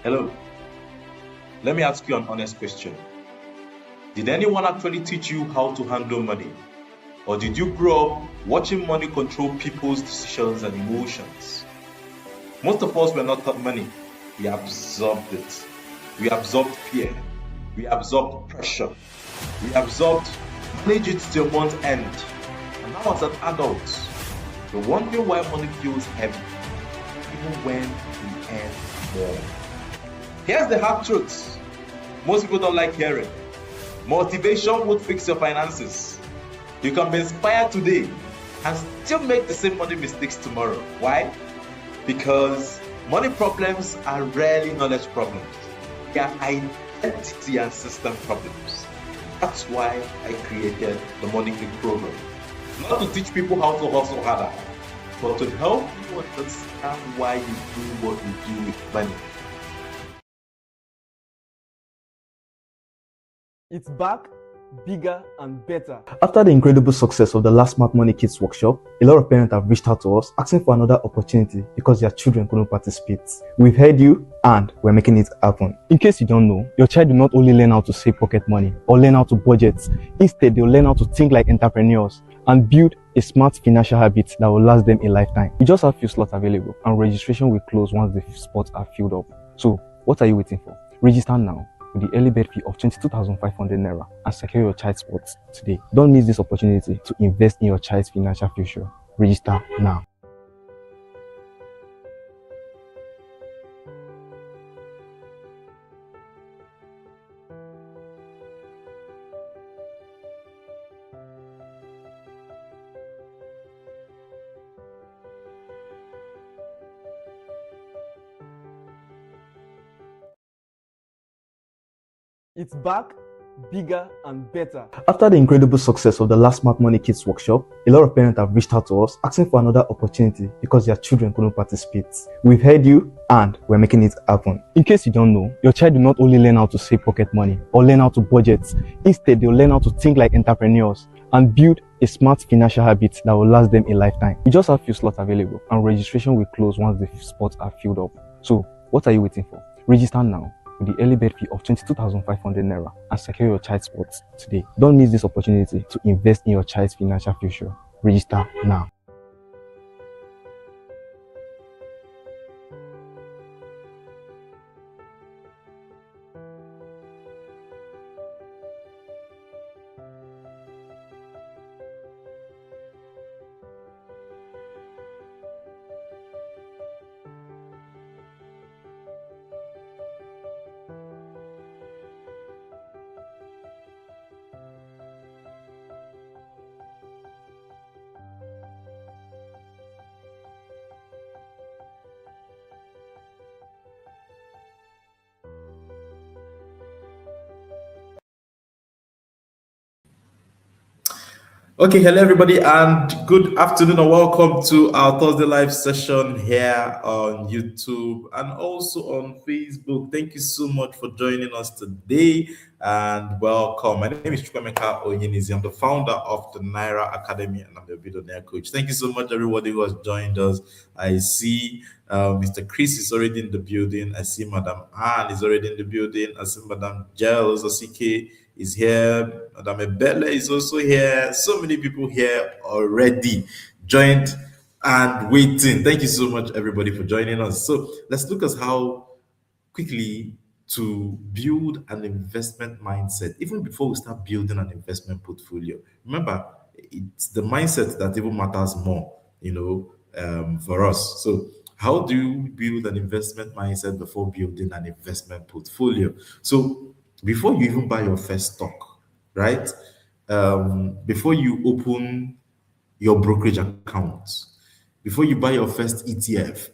Hello, let me ask you an honest question. Did anyone actually teach you how to handle money? Or did you grow up watching money control people's decisions and emotions? Most of us were not taught money. We absorbed it. We absorbed fear. We absorbed pressure. We absorbed manage it till month end. And now as an adult, you're wondering why money feels heavy, even when we earn more. Here's the hard truth. Most people don't like hearing. Motivation would fix your finances. You can be inspired today and still make the same money mistakes tomorrow. Why? Because money problems are rarely knowledge problems. They are identity and system problems. That's why I created the Money Click program. Not to teach people how to hustle harder, but to help you understand why you do what you do with money. It's back, bigger and better. After the incredible success of the last Smart Money Kids workshop, a lot of parents have reached out to us asking for another opportunity because their children couldn't participate. We've heard you and we're making it happen. In case you don't know, your child will not only learn how to save pocket money or learn how to budget, instead they'll learn how to think like entrepreneurs and build a smart financial habit that will last them a lifetime. We just have few slots available and registration will close once the spots are filled up. So what are you waiting for? Register now with the early bird fee of 22,500 naira and secure your child's spot today. Don't miss this opportunity to invest in your child's financial future. Register now. It's back, bigger and better. After the incredible success of the last Smart Money Kids workshop, a lot of parents have reached out to us asking for another opportunity because their children couldn't participate. We've heard you and we're making it happen. In case you don't know, your child will not only learn how to save pocket money or learn how to budget, instead they'll learn how to think like entrepreneurs and build a smart financial habit that will last them a lifetime. We just have few slots available and registration will close once the spots are filled up. So what are you waiting for? Register now with the early bird fee of 22,500 naira and secure your child's spot today. Don't miss this opportunity to invest in your child's financial future. Register now. Okay, hello everybody, and good afternoon, and welcome to our Thursday live session here on YouTube and also on Facebook. Thank you so much for joining us today, and welcome. My name is Chukwemeka Onyinizi. I'm the founder of the Naira Academy, and I'm the billionaire coach. Thank you so much, everybody who has joined us. I see Mr. Chris is already in the building. I see Madam Anne is already in the building. I see Madam Gels Osike is here. Madame Ebele is also here. So many people here already joined and waiting. Thank you so much, everybody, for joining us. So let's look at how quickly to build an investment mindset, even before we start building an investment portfolio. Remember, it's the mindset that even matters more, for us. So how do you build an investment mindset before building an investment portfolio? So before you even buy your first stock, right? Before you open your brokerage account, before you buy your first ETF,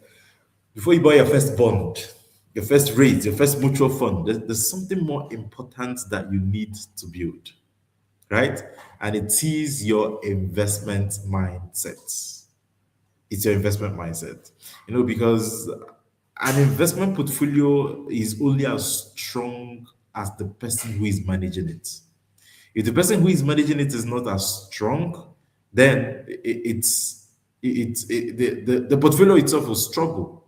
before you buy your first bond, your first rate, your first mutual fund, there's something more important that you need to build, right? And it is your investment mindset. It's your investment mindset, because an investment portfolio is only as strong as the person who is managing it. If the person who is managing it is not as strong, then the portfolio itself will struggle.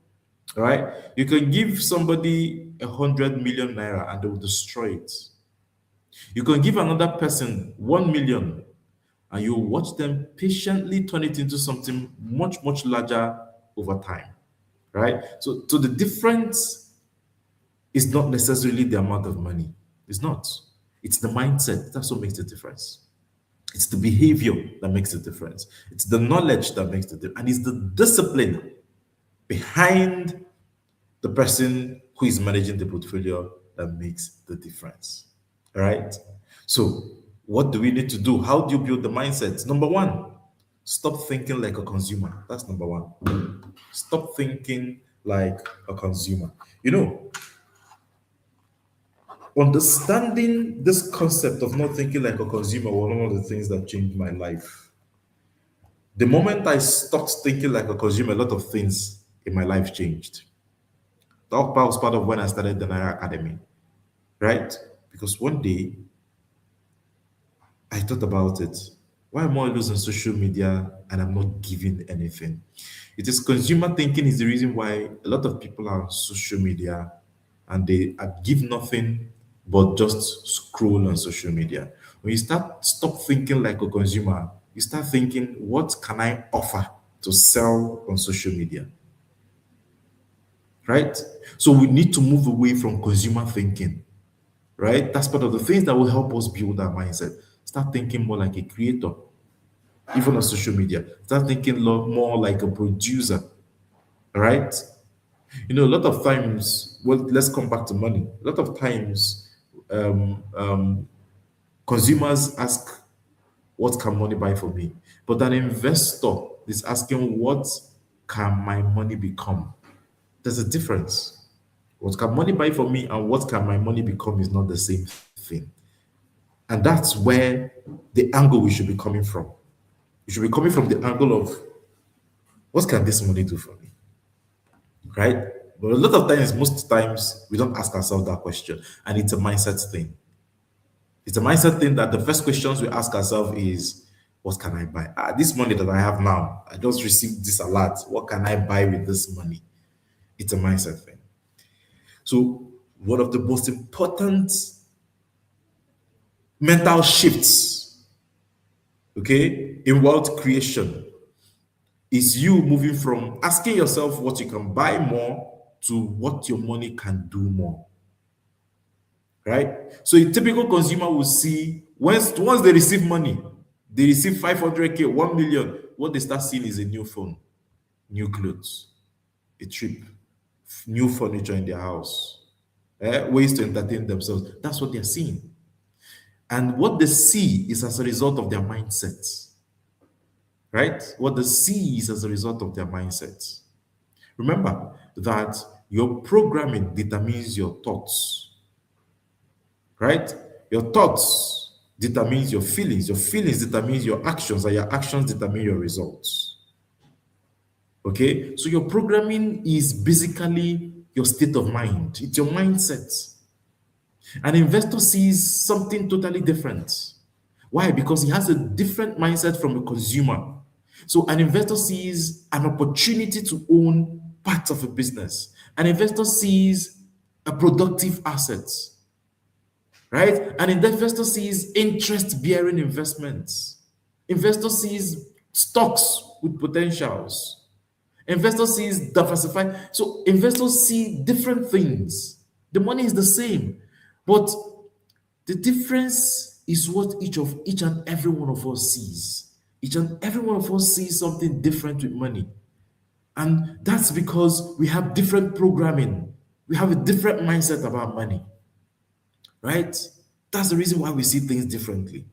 All right, you can give somebody 100 million naira and they will destroy it. You can give another person 1 million and you watch them patiently turn it into something much, much larger over time, right? So the difference is not necessarily the amount of money. It's not. It's the mindset. That's what makes the difference. It's the behavior that makes the difference. It's the knowledge that makes the difference. And it's the discipline behind the person who is managing the portfolio that makes the difference. All right. So, what do we need to do? How do you build the mindset? Number one, stop thinking like a consumer. That's number one. Stop thinking like a consumer. You know, understanding this concept of not thinking like a consumer was one of the things that changed my life. The moment I stopped thinking like a consumer, a lot of things in my life changed. That was part of when I started the Naira Academy, right? Because one day I thought about it. Why am I always on social media and I'm not giving anything? It is consumer thinking is the reason why a lot of people are on social media and they give nothing but just scroll on social media. When you stop thinking like a consumer, you start thinking, what can I offer to sell on social media? Right? So we need to move away from consumer thinking, right? That's part of the things that will help us build our mindset. Start thinking more like a creator, even on social media. Start thinking more like a producer, right? You know, a lot of times, well, let's come back to money. A lot of times, consumers ask, what can money buy for me? But an investor is asking, what can my money become? There's a difference. What can money buy for me and what can my money become is not the same thing. And that's where the angle we should be coming from. We should be coming from the angle of, what can this money do for me? Right? But a lot of times, most times, we don't ask ourselves that question. And it's a mindset thing. It's a mindset thing that the first questions we ask ourselves is, what can I buy? This money that I have now, I just received this alert. What can I buy with this money? It's a mindset thing. So one of the most important mental shifts, okay, in wealth creation is you moving from asking yourself what you can buy more to what your money can do more. Right? So a typical consumer will see once they receive money, they receive 500k, 1 million, what they start seeing is a new phone, new clothes, a trip, new furniture in their house, ways to entertain themselves. That's what they're seeing. And what they see is as a result of their mindset. Right? What they see is as a result of their mindset. Remember that your programming determines your thoughts. Right? Your thoughts determines your feelings determines your actions, and your actions determine your results. Okay? So your programming is basically your state of mind. It's your mindset. An investor sees something totally different. Why? Because he has a different mindset from a consumer. So an investor sees an opportunity to own part of a business. An investor sees a productive asset, right? An investor sees interest-bearing investments. Investor sees stocks with potentials. Investor sees diversified. So investors see different things. The money is the same, but the difference is what each and every one of us sees. Each and every one of us sees something different with money. And that's because we have different programming. We have a different mindset about money. Right? That's the reason why we see things differently.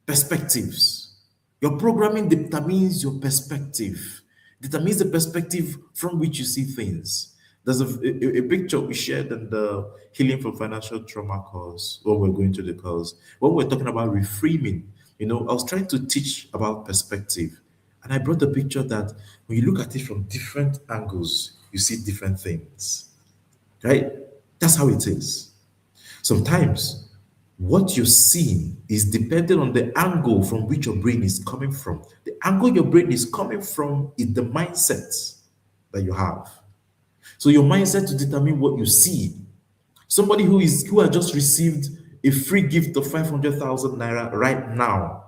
Perspectives. Your programming determines your perspective. Determines the perspective from which you see things. There's a picture we shared in the Healing from Financial Trauma course when we're going to the course. When we're talking about reframing, I was trying to teach about perspective. And I brought a picture that when you look at it from different angles, you see different things. Right? That's how it is. Sometimes what you're seeing is dependent on the angle from which your brain is coming from. The angle your brain is coming from is the mindset that you have. So your mindset to determine what you see Somebody who has just received a free gift of 500,000 naira right now,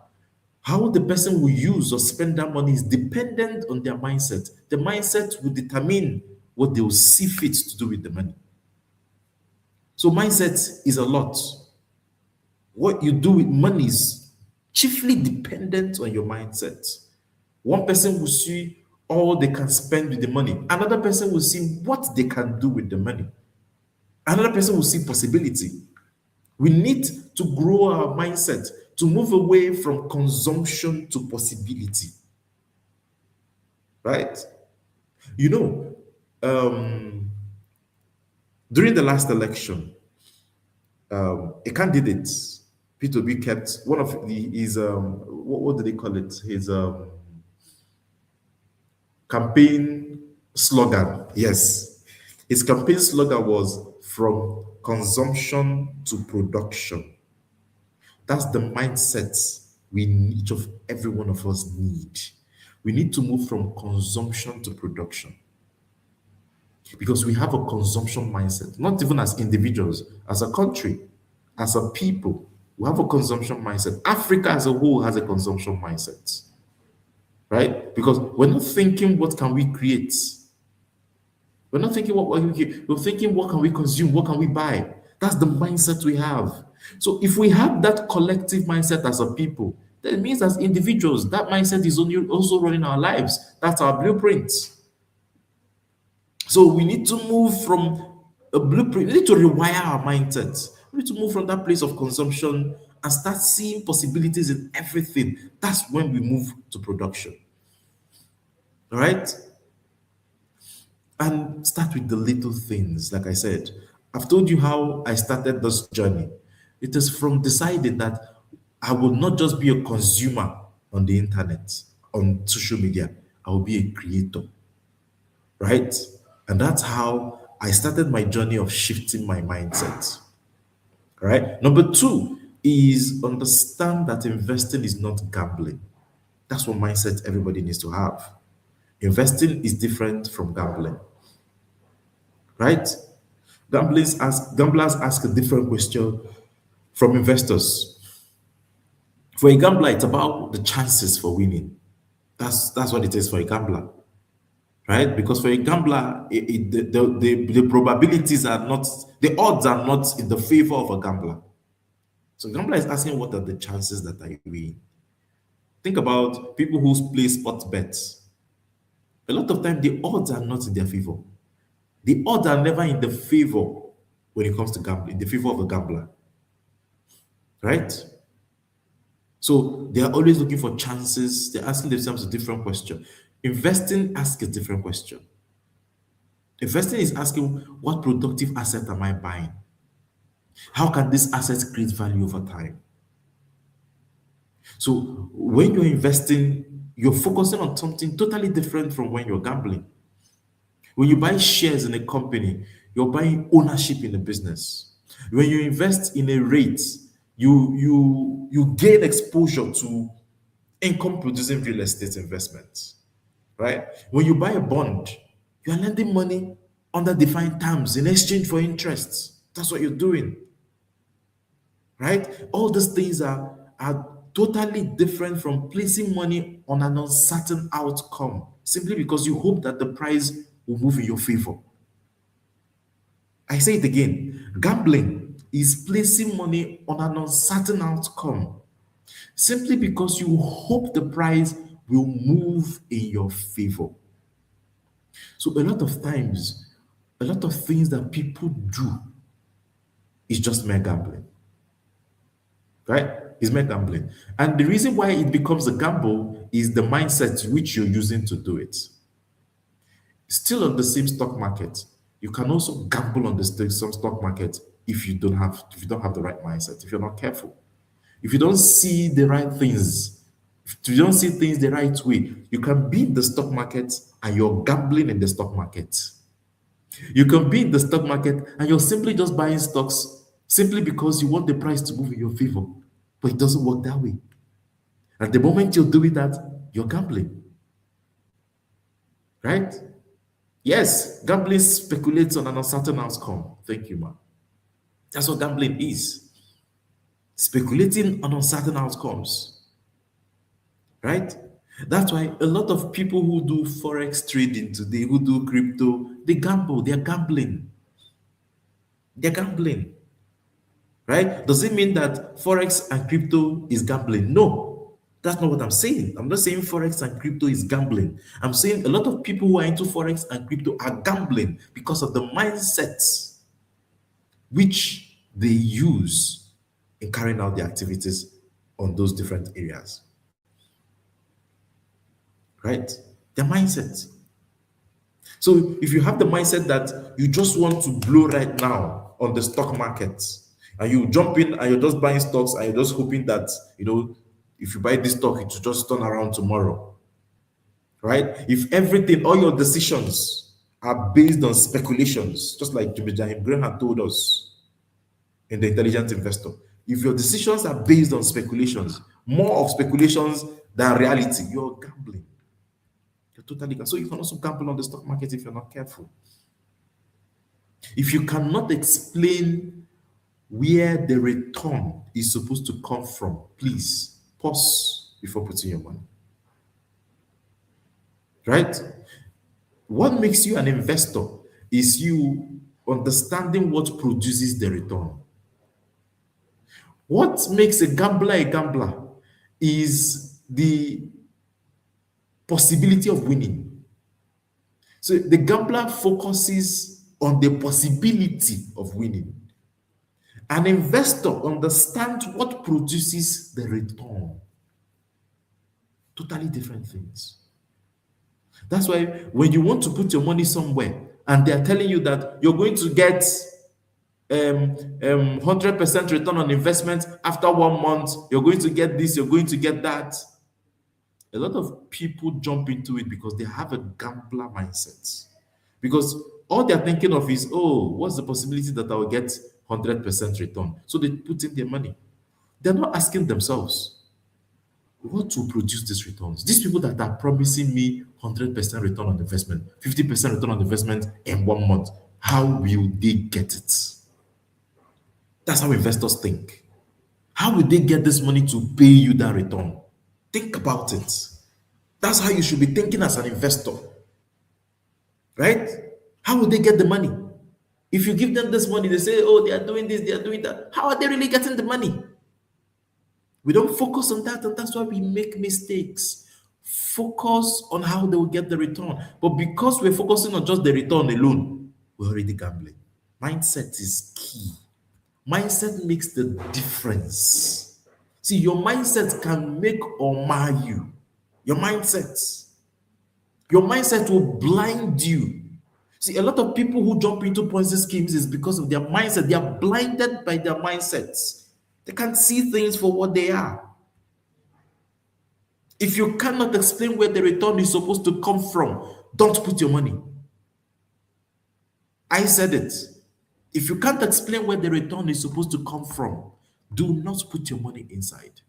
how the person will use or spend that money is dependent on their mindset. The mindset will determine what they will see fit to do with the money. So mindset is a lot. What you do with money is chiefly dependent on your mindset. One person will see all they can spend with the money. Another person will see what they can do with the money. Another person will see possibility. We need to grow our mindset to move away from consumption to possibility. Right? You know, during the last election, a candidate, P2B, kept one of his what do they call it? His campaign slogan. Yes, his campaign slogan was "From consumption to production." That's the mindset each of every one of us need. We need to move from consumption to production because we have a consumption mindset, not even as individuals, as a country, as a people. We have a consumption mindset. Africa as a whole has a consumption mindset, right? Because we're not thinking what can we create. We're not thinking what can we create. We're thinking what can we consume, what can we buy. That's the mindset we have. So if we have that collective mindset as a people, then it means as individuals, that mindset is also running our lives. That's our blueprint. So we need to move from a blueprint. We need to rewire our mindset. We need to move from that place of consumption and start seeing possibilities in everything. That's when we move to production. All right? And start with the little things. Like I said, I've told you how I started this journey. It is from deciding that I will not just be a consumer on the internet, on social media. I will be a creator. Right? And that's how I started my journey of shifting my mindset. Right? Number 2 is understand that investing is not gambling. That's what mindset everybody needs to have. Investing is different from gambling. Right? Gamblers ask a different question from investors. For a gambler, it's about the chances for winning. That's what it is for a gambler. Right? Because for a gambler, the probabilities are not, the odds are not in the favor of a gambler. So gambler is asking, what are the chances that I win? Think about people who play sports bets. A lot of time, the odds are not in their favor. The odds are never in the favor when it comes to gambling, in the favor of a gambler. Right? So they are always looking for chances. They're asking themselves a different question. Investing asks a different question. Investing is asking, what productive asset am I buying? How can this asset create value over time? So when you're investing, you're focusing on something totally different from when you're gambling. When you buy shares in a company, you're buying ownership in a business. When you invest in a rate, you gain exposure to income producing real estate investments. Right? When you buy a bond, you are lending money under defined terms in exchange for interest. That's what you're doing. Right? All these things are totally different from placing money on an uncertain outcome simply because you hope that the price will move in your favor. I say it again. Gambling is placing money on an uncertain outcome simply because you hope the price will move in your favor. So a lot of times, a lot of things that people do is just mere gambling. Right? It's mere gambling. And the reason why it becomes a gamble is the mindset which you're using to do it. Still on the same stock market, you can also gamble on the same stock market if you don't have the right mindset, if you're not careful. If you don't see the right things, if you don't see things the right way, you can be in the stock market and you're gambling in the stock market. You can be in the stock market and you're simply just buying stocks simply because you want the price to move in your favor. But it doesn't work that way. At the moment you're doing that, you're gambling. Right? Yes, gambling speculates on an uncertain outcome. Thank you, man. That's what gambling is. Speculating on uncertain outcomes, right? That's why a lot of people who do forex trading today, who do crypto, they gamble. They're gambling. They're gambling, right? Does it mean that forex and crypto is gambling? No, that's not what I'm saying. I'm not saying forex and crypto is gambling. I'm saying a lot of people who are into forex and crypto are gambling because of the mindsets which they use in carrying out the activities on those different areas, right? Their mindset. So if you have the mindset that you just want to blow right now on the stock market, and you jump in and you're just buying stocks and you're just hoping that, if you buy this stock, it will just turn around tomorrow, right? If everything, all your decisions are based on speculations, just like Jimmy Graham had told us in The Intelligent Investor, if your decisions are based on speculations, more of speculations than reality, you're gambling. You're totally gambling. So you can also gamble on the stock market if you're not careful. If you cannot explain where the return is supposed to come from, please pause before putting your money. Right? What makes you an investor is you understanding what produces the return. What makes a gambler is the possibility of winning. So the gambler focuses on the possibility of winning. An investor understands what produces the return. Totally different things. That's why when you want to put your money somewhere and they're telling you that you're going to get 100% return on investment after 1 month, you're going to get this, you're going to get that. A lot of people jump into it because they have a gambler mindset. Because all they're thinking of is, oh, what's the possibility that I'll get 100% return? So they put in their money. They're not asking themselves, what will produce these returns? These people that are promising me 100% return on investment, 50% return on investment in 1 month, how will they get it? That's how investors think. How will they get this money to pay you that return? Think about it. That's how you should be thinking as an investor. Right? How will they get the money? If you give them this money, they say, oh, they are doing this, they are doing that. How are they really getting the money? We don't focus on that, and that's why we make mistakes. Focus on how they will get the return. But because we're focusing on just the return alone, we're already gambling. Mindset is key. Mindset makes the difference. See, your mindset can make or mar you. Your mindset will blind you. See, a lot of people who jump into Ponzi schemes is because of their mindset. They are blinded by their mindsets. They can't see things for what they are. If you cannot explain where the return is supposed to come from, don't put your money. I said it. If you can't explain where the return is supposed to come from, do not put your money inside.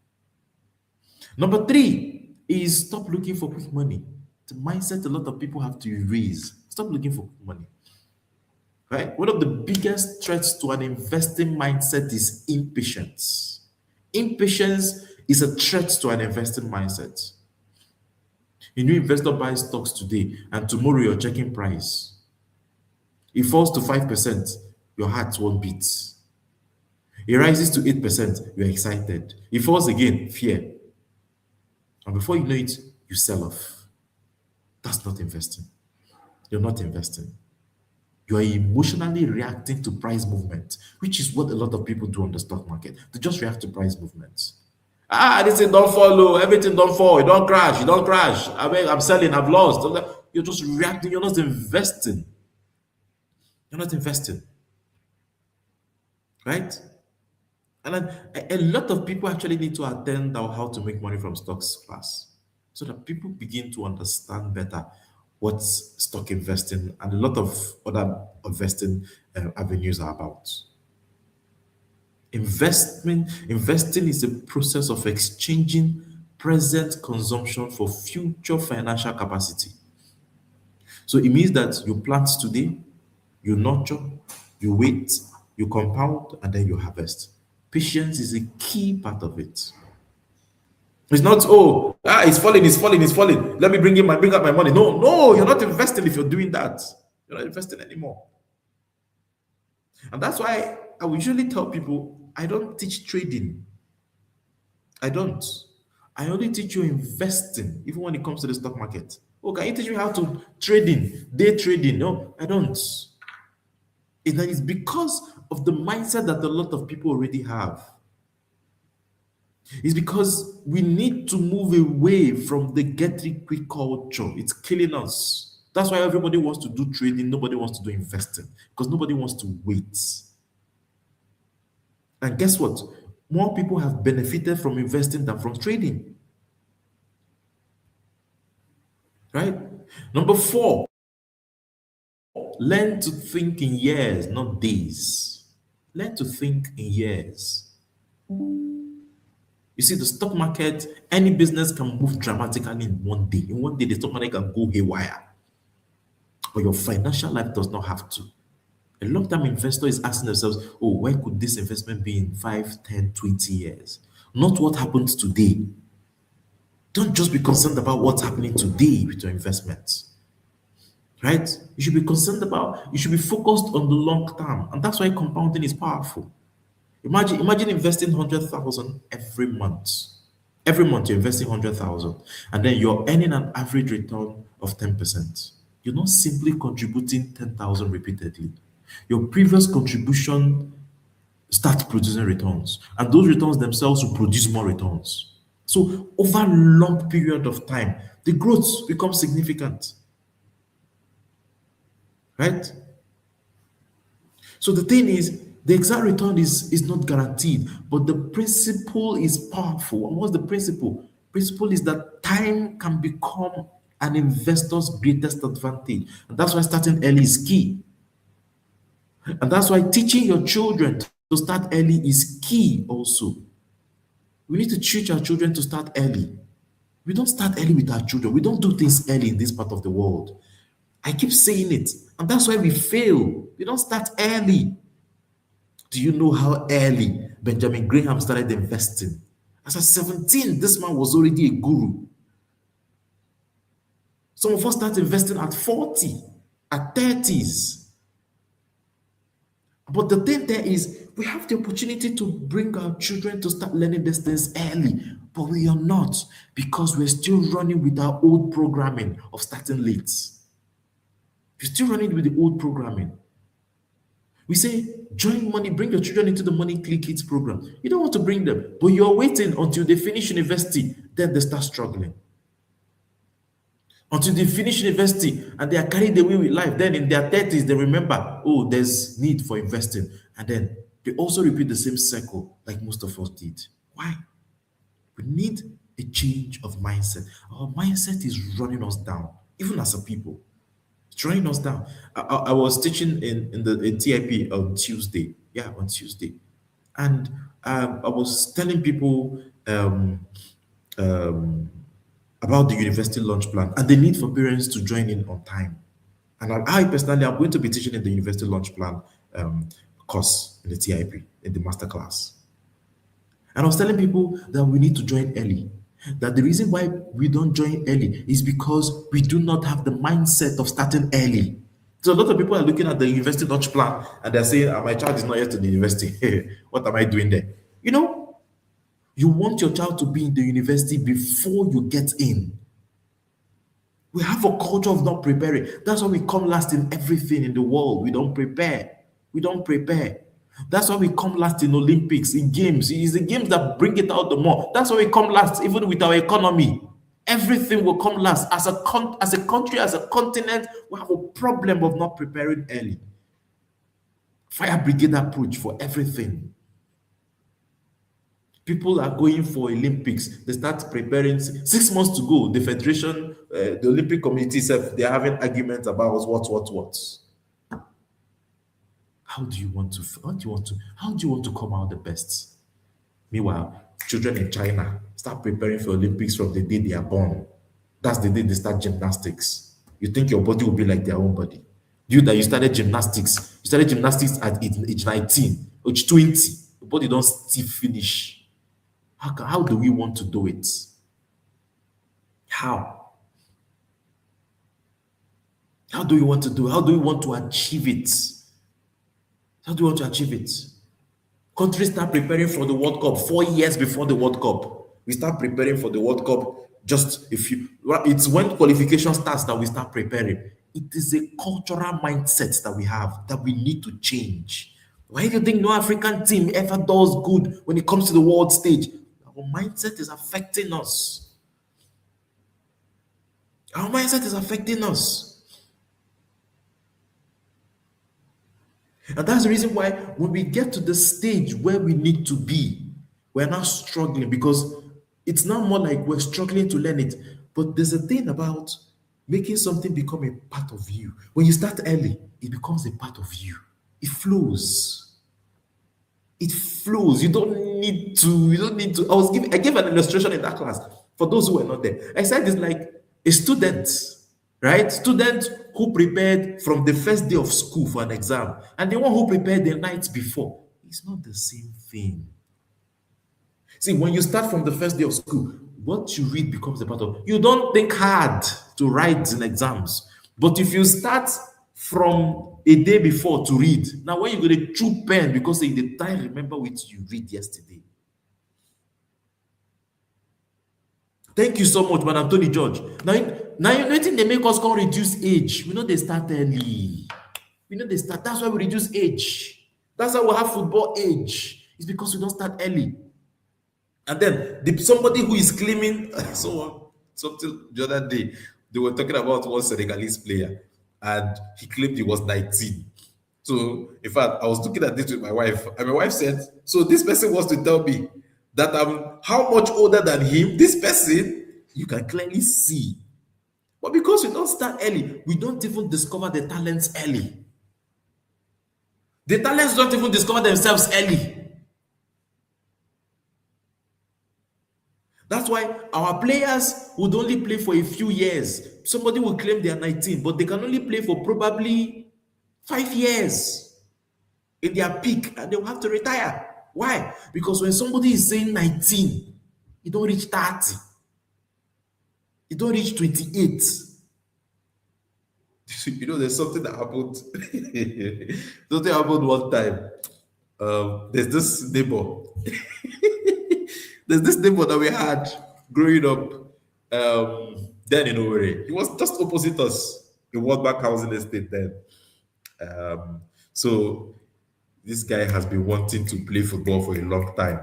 Number 3 is stop looking for quick money. The mindset a lot of people have to erase. Stop looking for quick money. Right? One of the biggest threats to an investing mindset is impatience. Impatience is a threat to an investing mindset. A new investor buys stocks today and tomorrow you're checking price. It falls to 5%, your heart won't beat. It rises to 8%, you're excited. It falls again, fear. And before you know it, you sell off. That's not investing. You're not investing. You are emotionally reacting to price movement, which is what a lot of people do on the stock market. They just react to price movements. This thing don't follow, everything don't fall, it don't crash, I'm selling, I've lost. You're just reacting, you're not investing. You're not investing. Right? And a lot of people actually need to attend our How to Make Money from Stocks class so that people begin to understand better what stock investing and a lot of other investing avenues are about. Investing is a process of exchanging present consumption for future financial capacity. So it means that you plant today, you nurture, you wait, You compound and then you harvest. Patience is a key part of it. It's not, oh, it's falling, it's falling, it's falling. Let me bring up my money. No, no, you're not investing if you're doing that. You're not investing anymore. And that's why I will usually tell people I don't teach trading. I don't. I only teach you investing, even when it comes to the stock market. Oh, can you teach me how to trading, day trading? No, I don't. It's because of the mindset that a lot of people already have. It's because we need to move away from the get rich quick culture. It's killing us. That's why everybody wants to do trading, nobody wants to do investing, because nobody wants to wait. And guess what? More people have benefited from investing than from trading. Right? Number 4, learn to think in years, not days. Learn to think in years. You see, the stock market, any business can move dramatically in one day. In one day, the stock market can go haywire. But your financial life does not have to. A long-term investor is asking themselves, oh, where could this investment be in 5, 10, 20 years? Not what happens today. Don't just be concerned about what's happening today with your investments. Right? You should be you should be focused on the long term. And that's why compounding is powerful. Imagine investing 100,000 every month. Every month you're investing 100,000 and then you're earning an average return of 10%. You're not simply contributing 10,000 repeatedly. Your previous contribution starts producing returns, and those returns themselves will produce more returns. So over a long period of time, the growth becomes significant. Right? So the thing is, the exact return is not guaranteed, but the principle is powerful. And what's the principle? Principle is that time can become an investor's greatest advantage. And that's why starting early is key. And that's why teaching your children to start early is key also. We need to teach our children to start early. We don't start early with our children. We don't do things early in this part of the world. I keep saying it. And that's why we fail. We don't start early. Do you know how early Benjamin Graham started investing? As at 17, this man was already a guru. Some of us start investing at 40, at 30s. But the thing there is, we have the opportunity to bring our children to start learning these things early, but we are not, because we're still running with our old programming of starting late. We're still running with the old programming. We say, join money, bring your children into the Money Click Kids program. You don't want to bring them, but you're waiting until they finish university, then they start struggling. Until they finish university and they are carried away with life, then in their 30s, they remember, oh, there's need for investing. And then they also repeat the same cycle like most of us did. Why? We need a change of mindset. Our mindset is running us down, even as a people. It's running us down. I was teaching in TIP on Tuesday. Yeah, on Tuesday. And I was telling people about the university launch plan and the need for parents to join in on time. And I personally, I'm going to be teaching in the university launch plan course in the TIP, in the masterclass. And I was telling people that we need to join early. That the reason why we don't join early is because we do not have the mindset of starting early. So a lot of people are looking at the university launch plan and they're saying, my child is not yet in the university. What am I doing there? You know, you want your child to be in the university before you get in. We have a culture of not preparing. That's why we come last in everything in the world. We don't prepare. We don't prepare. That's why we come last in Olympics, in games. It's the games that bring it out the more. That's why we come last, even with our economy. Everything will come last. As a country, as a continent, we have a problem of not preparing early. Fire brigade approach for everything. People are going for Olympics. They start preparing 6 months to go. The federation, the Olympic committee, they're having arguments about what. How do you want to come out the best? Meanwhile, children in China start preparing for Olympics from the day they are born. That's the day they start gymnastics. You think your body will be like their own body. You that you started gymnastics. You started gymnastics at age 19, age 20, but you don't still finish. How do we want to do it? How? How do we want to do it? How do we want to achieve it? How do we want to achieve it? Countries start preparing for the World Cup 4 years before the World Cup. We start preparing for the World Cup just if you. It's when qualification starts that we start preparing. It is a cultural mindset that we have that we need to change. Why do you think no African team ever does good when it comes to the world stage? Our mindset is affecting us. Our mindset is affecting us. And that's the reason why when we get to the stage where we need to be, we're not struggling, because it's not more like we're struggling to learn it. But there's a thing about making something become a part of you. When you start early, it becomes a part of you. It flows. It flows. You don't need to. I gave an illustration in that class for those who were not there. I said it's like a student, right? Student who prepared from the first day of school for an exam and the one who prepared the night before. It's not the same thing. See, when you start from the first day of school, what you read becomes a part of you. Don't think hard to write in exams. But if you start from a day before to read, now when you go to chew pen because in the time remember what you read yesterday. Thank you so much, Madam Tony George. Now you think they make us go reduce age. We know they start early. We know they start. That's why we reduce age. That's why we have football age. It's because we don't start early. And then somebody who is claiming something the other day, they were talking about one Senegalese player, and he claimed he was 19. So, in fact, I was looking at this with my wife, and my wife said, "So this person wants to tell me that I'm how much older than him?" This person, you can clearly see. But because we don't start early, we don't even discover the talents early. The talents don't even discover themselves early. That's why our players would only play for a few years. Somebody will claim they are 19, but they can only play for probably 5 years in their peak, and they'll have to retire. Why? Because when somebody is saying 19, you don't reach 30. You don't reach 28. There's something that happened. Something happened one time. There's this neighbor. There's this neighbor that we had growing up then in Owerri. He was just opposite us in World Bank Housing Estate then. So this guy has been wanting to play football for a long time.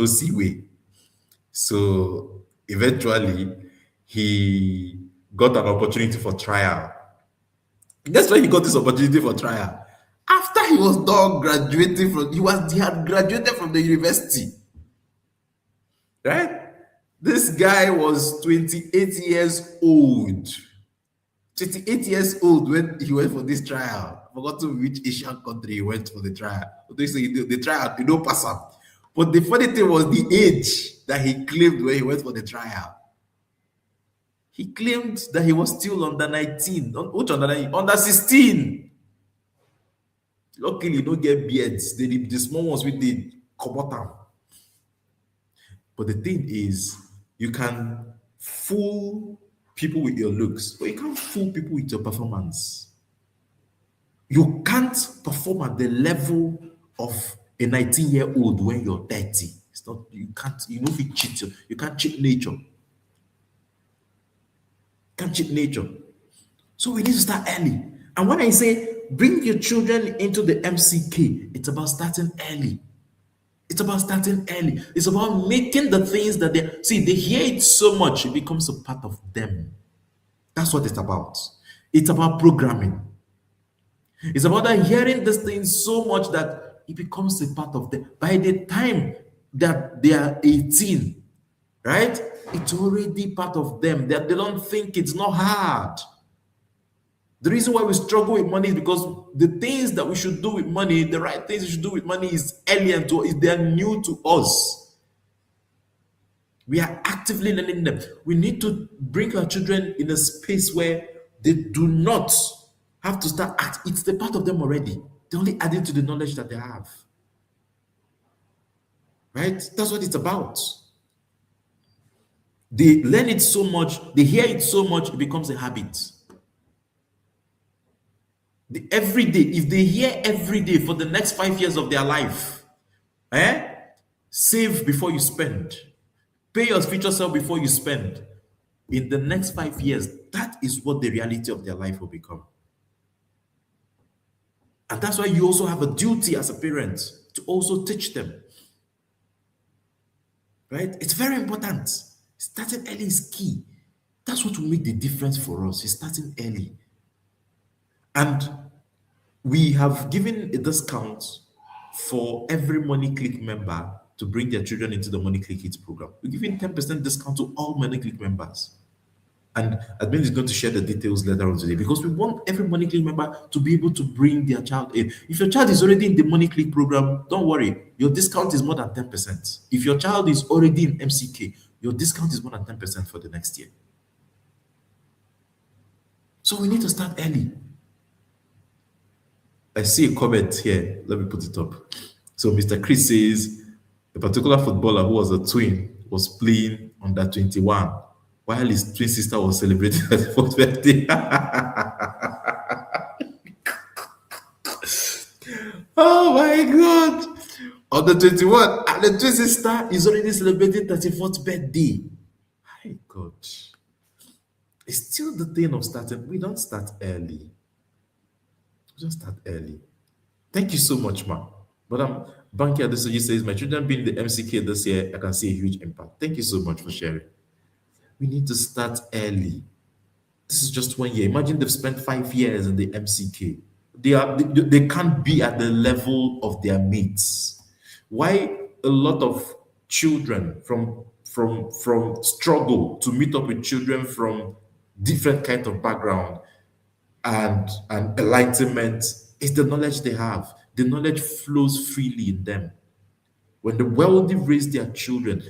Seaway. So eventually he got an opportunity for trial. Guess why he got this opportunity for trial? After he was done graduating he had graduated from the university. Right? This guy was 28 years old. 28 years old when he went for this trial. I forgot to which Asian country he went for the trial. They say the trial, you don't pass up. But the funny thing was the age that he claimed when he went for the trial. He claimed that he was still under 19. Which under 19? Under 16. Luckily, you don't get beards. The small ones with the come. But the thing is, you can fool people with your looks, but you can't fool people with your performance. You can't perform at the level of a 19-year-old when you're 30. It's not, you can't, if you cheat, you can't cheat nature. Can't cheat nature. So we need to start early. And when I say bring your children into the MCK, it's about starting early. It's about starting early. It's about making the things that they hear it so much, it becomes a part of them. That's what it's about. It's about programming. It's about them hearing this thing so much that it becomes a part of them. By the time that they are 18, right? It's already part of them. That they don't think it's not hard. The reason why we struggle with money is because the things that we should do with money, the right things we should do with money is alien to us, they're new to us. We are actively learning them. We need to bring our children in a space where they do not have to start act. It's the part of them already. They're only adding to the knowledge that they have. Right? That's what it's about. They learn it so much, they hear it so much, it becomes a habit. Every day, if they hear every day for the next 5 years of their life, save before you spend, pay your future self before you spend. In the next 5 years, that is what the reality of their life will become. And that's why you also have a duty as a parent to also teach them. Right? It's very important. Starting early is key. That's what will make the difference for us, is starting early. And we have given a discount for every Money Click member to bring their children into the Money Click Kids program. We're giving 10% discount to all Money Click members. And admin is going to share the details later on today, because we want every Money Click member to be able to bring their child in. If your child is already in the Money Click program, don't worry, your discount is more than 10%. If your child is already in MCK, your discount is more than 10% for the next year. So we need to start early. I see a comment here. Let me put it up. So Mr. Chris says, a particular footballer who was a twin was playing under 21 while his twin sister was celebrating her 4th birthday. Oh my God. On the 21, and the twin sister is already celebrating 34th birthday. My God. It's still the thing of starting. We don't start early. We don't start early. Thank you so much, ma. But Banky Adesoji says, my children being in the MCK this year, I can see a huge impact. Thank you so much for sharing. We need to start early. This is just 1 year. Imagine they've spent 5 years in the MCK. They can't be at the level of their mates. Why a lot of children from struggle to meet up with children from different kind of background and enlightenment is the knowledge they have. The knowledge flows freely in them. When the wealthy raise their children,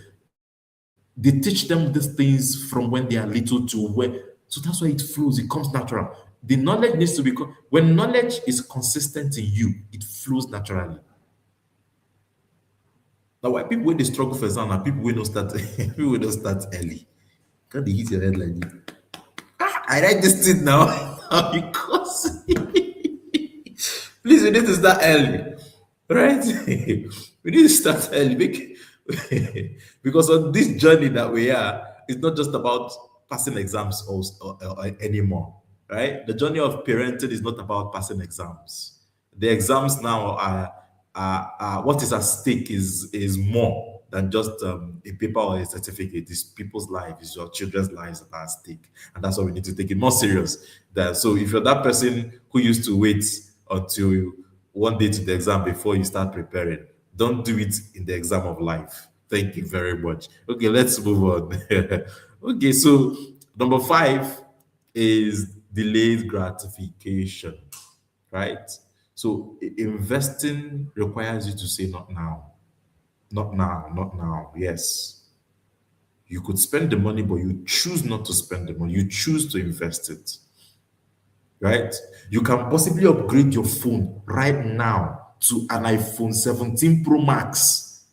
they teach them these things from when they are little to when. So that's why it flows. It comes natural. The knowledge needs to be when knowledge is consistent in you, it flows naturally. Now, why people when they struggle for exam, and people will not start people will not start early. Can't they hit your head like this? I write this thing now because please, we need to start early, right? We need to start early because on this journey that we are, it's not just about passing exams anymore, right? The journey of parenting is not about passing exams. The exams now are what is at stake is more than just a paper or a certificate. It's people's lives, it's your children's lives that are at stake, and that's why we need to take it more serious. So if you're that person who used to wait until one day to the exam before you start preparing, don't do it in the exam of life. Thank you very much. Okay, let's move on. Okay, so number 5 is delayed gratification, right? So investing requires you to say not now, not now, not now. Yes, you could spend the money, but you choose not to spend the money. You choose to invest it, right? You can possibly upgrade your phone right now to an iPhone 17 Pro Max,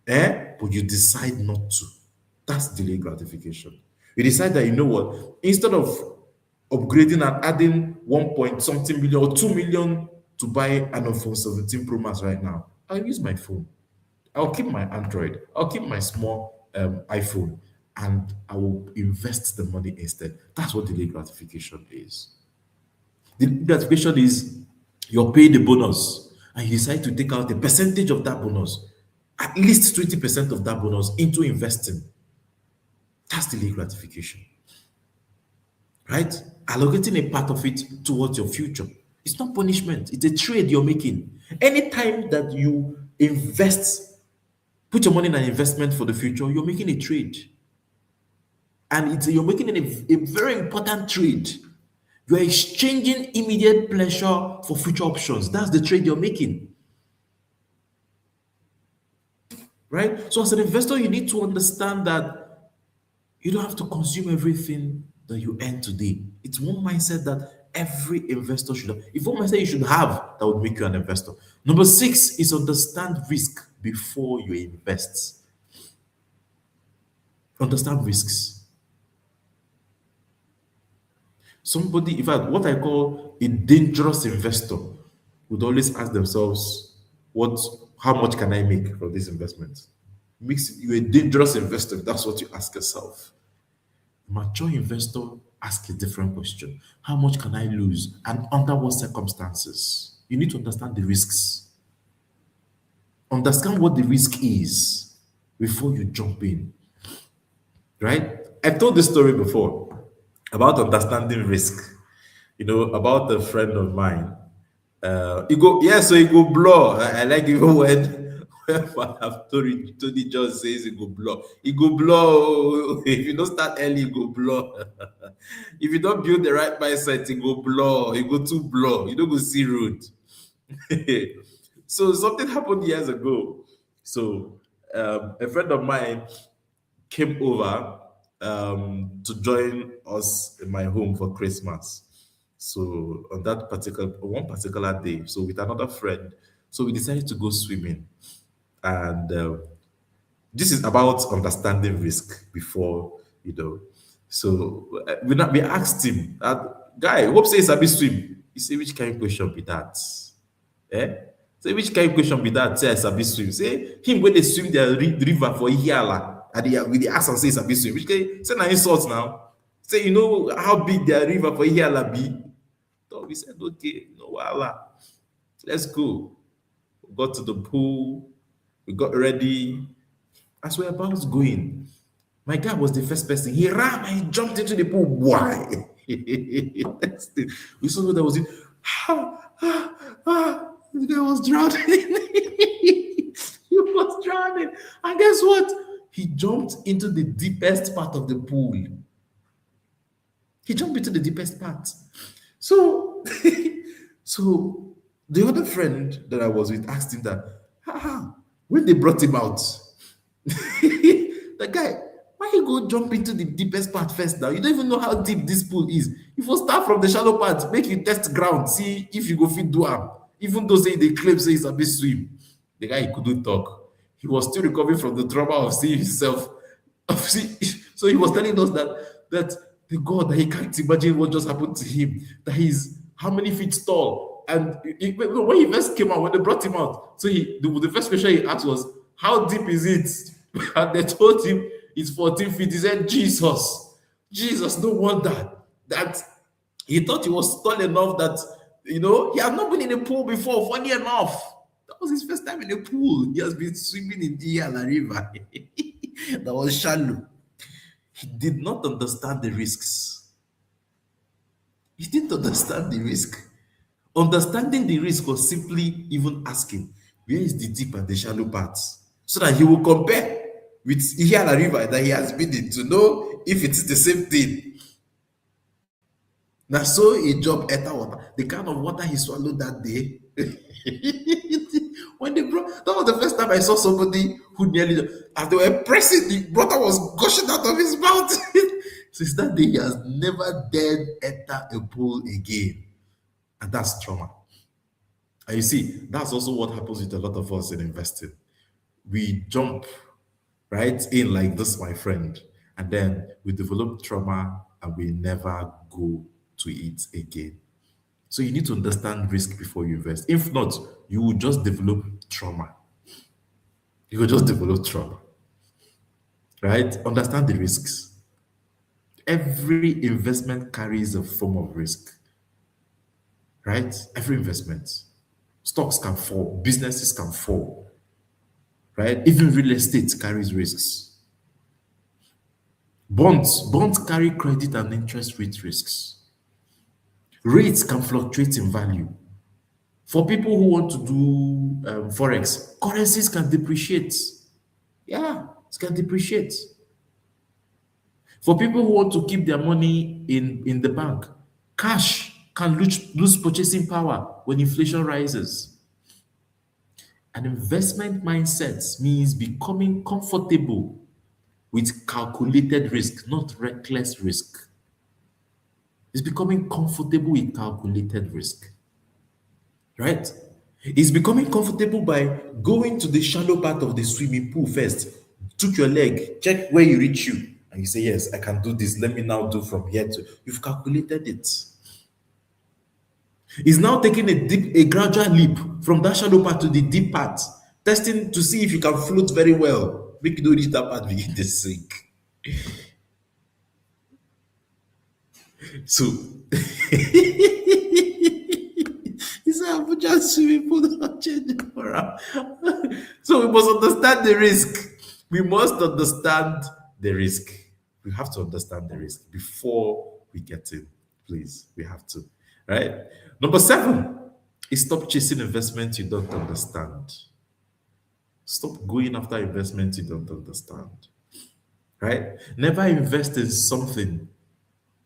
but you decide not to. That's delayed gratification. You decide that, you know what, instead of upgrading and adding 1 point something million or 2 million to buy an iPhone 17 Pro Max right now, I'll use my phone. I'll keep my Android. I'll keep my small iPhone, and I will invest the money instead. That's what delayed gratification is. The gratification is you're paid the bonus and you decide to take out a percentage of that bonus, at least 20% of that bonus, into investing. That's delayed gratification, right? Allocating a part of it towards your future. It's not punishment. It's a trade you're making. Anytime that you invest, put your money in an investment for the future, you're making a trade. And you're making a very important trade. You're exchanging immediate pleasure for future options. That's the trade you're making. Right? So as an investor, you need to understand that you don't have to consume everything that you earn today. It's one mindset that every investor should have. If what I say you should have, that would make you an investor. Number 6 is understand risk before you invest. Understand risks. Somebody, in fact, what I call a dangerous investor would always ask themselves, how much can I make from this investment? Makes you a dangerous investor if that's what you ask yourself. Mature investor asks a different question. How much can I lose and under what circumstances? You need to understand the risks. Understand what the risk is before you jump in. Right? I've told this story before about understanding risk. About a friend of mine. He go blow. I like even when Madam Tony just says he go blow. He go blow. If you don't start early, he go blow. If you don't build the right mindset, he go blow. He go too blow. You don't go see road. So something happened years ago. So a friend of mine came over to join us in my home for Christmas. So on one particular day, so with another friend, so we decided to go swimming, and this is about understanding risk before. So we asked him, guy, hope says I be swim. He said, which kind of question be that? Eh? Say which kind of question be that? Say I sabi swim. Say him when they swim the river for Ihiala, and with the ask and say sabi swim. Which kind? Say na insult now. Say you know how big the river for Ihiala be? So we said okay, no wahala. Let's go. We got to the pool. We got ready. As we're about going, my guy was the first person. He ran and he jumped into the pool. Why? We saw that was it. The guy was drowning. He was drowning. And guess what? He jumped into the deepest part of the pool. He jumped into the deepest part. So, so the other friend that I was with asked him that, when they brought him out, the guy, why you go jump into the deepest part first now? You don't even know how deep this pool is. If you start from the shallow part, make you test ground, see if you go fit do am. Even though they claim say he's a bit swim, the guy he couldn't talk. He was still recovering from the trauma of seeing himself. So he was telling us that the God that he can't imagine what just happened to him. That he's how many feet tall. And when he first came out, when they brought him out, so the first question he asked was, "How deep is it?" And they told him it's 14 feet. He said, Jesus, no wonder that he thought he was tall enough that, he had not been in a pool before, funny enough. That was his first time in a pool. He has been swimming in the Ihiala River. That was shallow. He did not understand the risks. He didn't understand the risk. Understanding the risk was simply even asking, where is the deep and the shallow parts? So that he will compare with Ihiala River that he has been in to know if it's the same thing. Now, so he jumped enter water. The kind of water he swallowed that day. When they brought, that was the first time I saw somebody who nearly, as they were pressing, the water was gushing out of his mouth. Since that day, he has never dared enter a pool again. And that's trauma. And you see, that's also what happens with a lot of us in investing. We jump right in like this, my friend, and then we develop trauma and we never go to it again. So you need to understand risk before you invest. If not, you will just develop trauma. You will just develop trauma. Right? Understand the risks. Every investment carries a form of risk. Right? Every investment. Stocks can fall, businesses can fall. Right? Even real estate carries risks. Bonds carry credit and interest rate risks. Rates can fluctuate in value. For people who want to do forex, currencies can depreciate. Yeah, it can depreciate. For people who want to keep their money in the bank, cash can lose purchasing power when inflation rises. An investment mindset means becoming comfortable with calculated risk, not reckless risk. He's becoming comfortable with calculated risk, right? He's becoming comfortable by going to the shallow part of the swimming pool first. Took your leg, check where you reach you, and you say, "Yes, I can do this. Let me now do from here to." You've calculated it. He's now taking a gradual leap from that shallow part to the deep part, testing to see if you can float very well. Make you don't reach that part, begin to sink. So, he said, Abuja swimming pool not changing around. So, we must understand the risk. We must understand the risk. We have to understand the risk before we get in. Please, we have to. Right? Number 7 is stop chasing investment you don't understand. Stop going after investment you don't understand. Right? Never invest in something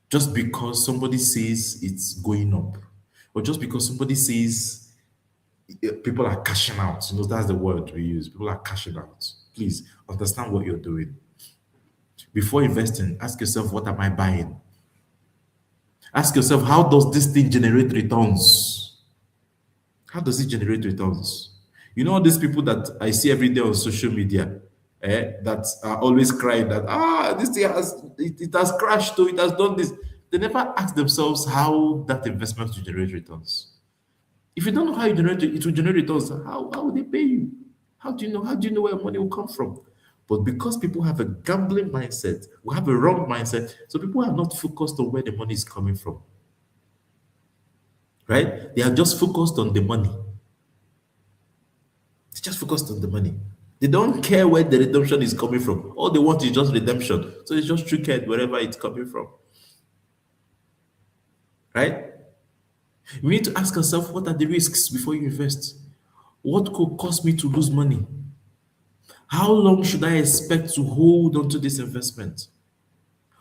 just because somebody says it's going up, or just because somebody says people are cashing out. You know, that's the word we use. People are cashing out. Please understand what you're doing. Before investing, ask yourself, what am I buying? Ask yourself, how does this thing generate returns? How does it generate returns? You know, all these people that I see every day on social media, that are always crying that this thing it has crashed, so it has done this. They never ask themselves how that investment will generate returns. If you don't know how it will generate returns, how will they pay you? How do you know? How do you know where money will come from? But because people have a gambling mindset, we have a wrong mindset, so people are not focused on where the money is coming from. Right? They are just focused on the money. They just focused on the money. They don't care where the redemption is coming from. All they want is just redemption. So it's just triggered wherever it's coming from. Right? We need to ask ourselves, what are the risks before you invest? What could cause me to lose money? How long should I expect to hold on to this investment?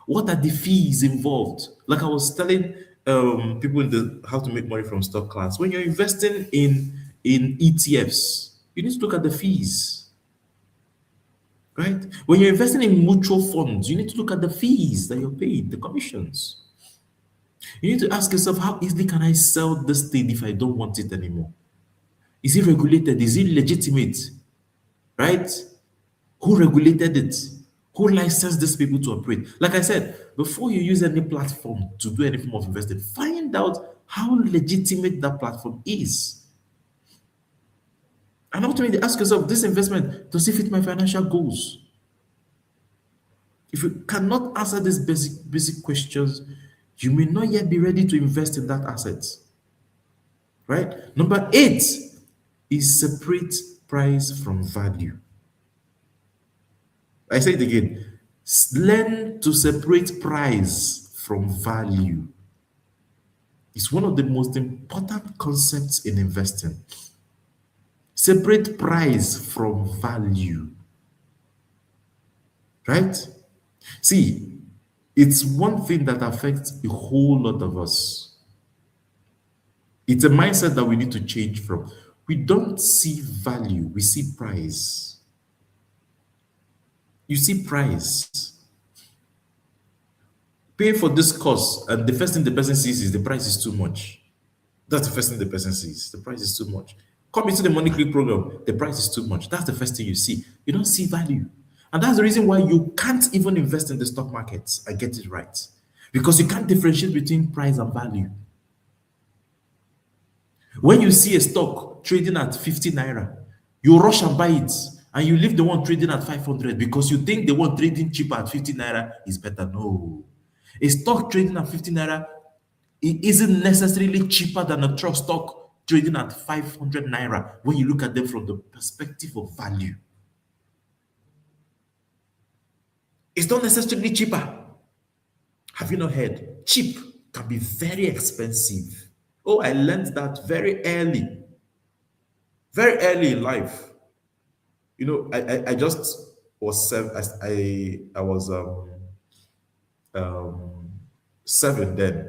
What are the fees involved? Like I was telling people in the how to make money from stock class, when you're investing in ETFs, you need to look at the fees, right? When you're investing in mutual funds, you need to look at the fees that you're paying, the commissions. You need to ask yourself, how easily can I sell this thing if I don't want it anymore? Is it regulated? Is it legitimate? Right? Who regulated it? Who licensed these people to operate? Like I said, before you use any platform to do any form of investing, find out how legitimate that platform is. And ultimately ask yourself, this investment, does it fit my financial goals? If you cannot answer these basic questions, you may not yet be ready to invest in that asset. Right? Number 8 is separate price from value. I say it again. Learn to separate price from value. It's one of the most important concepts in investing. Separate price from value. Right? See, it's one thing that affects a whole lot of us. It's a mindset that we need to change from. We don't see value, we see price. You see price. Pay for this course, and the first thing the person sees is the price is too much. That's the first thing the person sees. The price is too much. Come into the Money Click program, the price is too much. That's the first thing you see. You don't see value. And that's the reason why you can't even invest in the stock market. I get it right. Because you can't differentiate between price and value. When you see a stock trading at 50 naira, you rush and buy it, and you leave the one trading at 500 because you think the one trading cheaper at 50 naira is better. No. A stock trading at 50 naira, it isn't necessarily cheaper than a trust stock trading at 500 naira when you look at them from the perspective of value. It's not necessarily cheaper. Have you not heard? Cheap can be very expensive. Oh, I learned that very early in life. You know, I just was I was 7 then,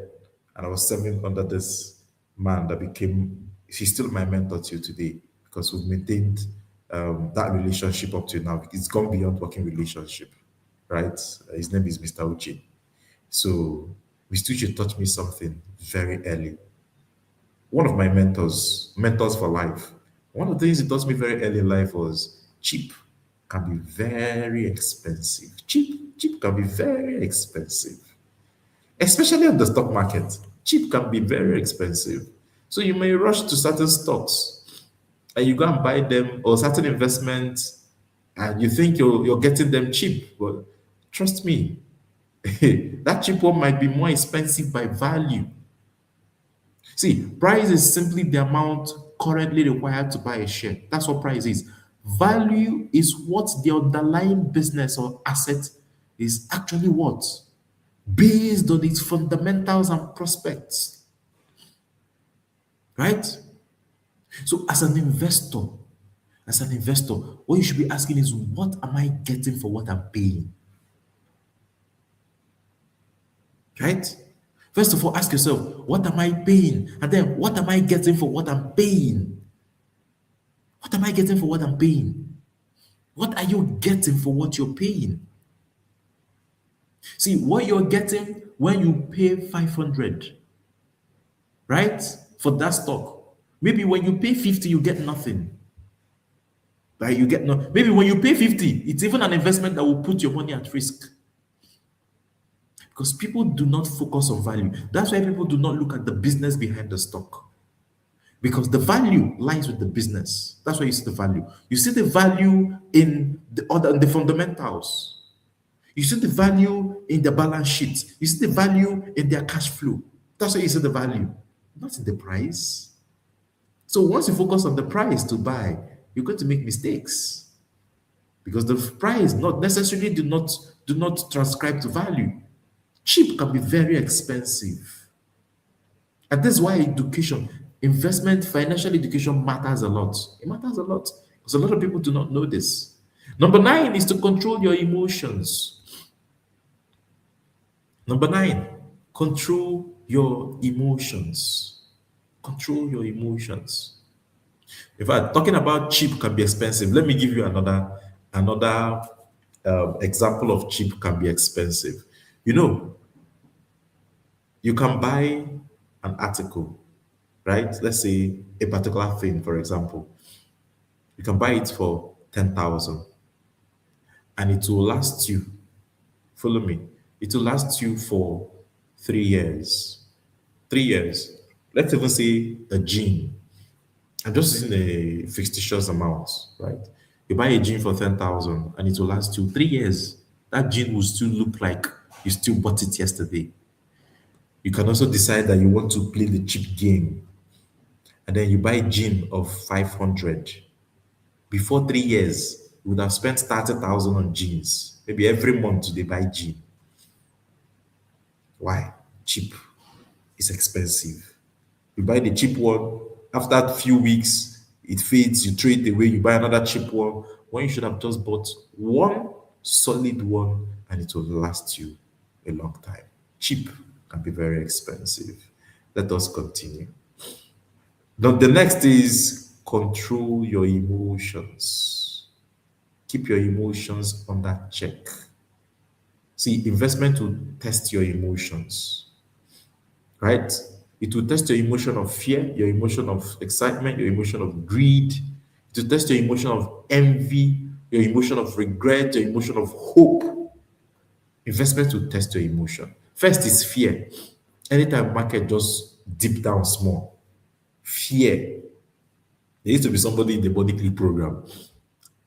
and I was 7 under this man that became, he's still my mentor till today, because we've maintained that relationship up to now. It's gone beyond working relationship, right? His name is Mr. Uche. So Miss Tucci taught me something very early. One of my mentors for life, one of the things he taught me very early in life was cheap can be very expensive. Cheap can be very expensive, especially on the stock market. Cheap can be very expensive. So you may rush to certain stocks and you go and buy them or certain investments and you think you're getting them cheap. But trust me, that cheap one might be more expensive by value. See, price is simply the amount currently required to buy a share. That's what price is. Value is what the underlying business or asset is actually what, based on its fundamentals and prospects. Right? So, as an investor, what you should be asking is, what am I getting for what I'm paying? Right? First of all, ask yourself, what am I paying? And then, what am I getting for what I'm paying? What am I getting for what I'm paying? What are you getting for what you're paying? See, what you're getting when you pay 500, right? For that stock. Maybe when you pay 50, you get nothing. Right? You get no. Maybe when you pay 50, it's even an investment that will put your money at risk. Because people do not focus on value. That's why people do not look at the business behind the stock. Because the value lies with the business. That's why you see the value. You see the value in the fundamentals. You see the value in the balance sheet. You see the value in their cash flow. That's why you see the value, not in the price. So once you focus on the price to buy, you're going to make mistakes because the price not necessarily do not transcribe to value. Cheap can be very expensive, and this is why investment, financial education matters a lot. It matters a lot because a lot of people do not know this. Number 9 is to control your emotions. Number 9, control your emotions. Control your emotions. In fact, talking about cheap can be expensive. Let me give you another example of cheap can be expensive. You know, you can buy an article, right? Let's say a particular thing, for example. You can buy it for 10,000 and it will last you, follow me, it will last you for 3 years. 3 years. Let's even say a gym. I'm just using a fictitious amount, right? You buy a gym for 10,000 and it will last you 3 years. That gym will still look like you still bought it yesterday. You can also decide that you want to play the cheap game and then you buy a gym of 500. Before 3 years, you would have spent 30,000 on jeans. Maybe every month they buy gym. Why? Cheap. It's expensive. You buy the cheap one, after a few weeks, it fades, you throw it away, you buy another cheap one, when you should have just bought one solid one and it will last you a long time. Cheap can be very expensive. Let us continue. Now, the next is control your emotions. Keep your emotions under check. See, investment will test your emotions, right? It will test your emotion of fear, your emotion of excitement, your emotion of greed. It will test your emotion of envy, your emotion of regret, your emotion of hope. Investment will test your emotion. First is fear. Anytime market just dip down small, fear. There used to be somebody in the body click program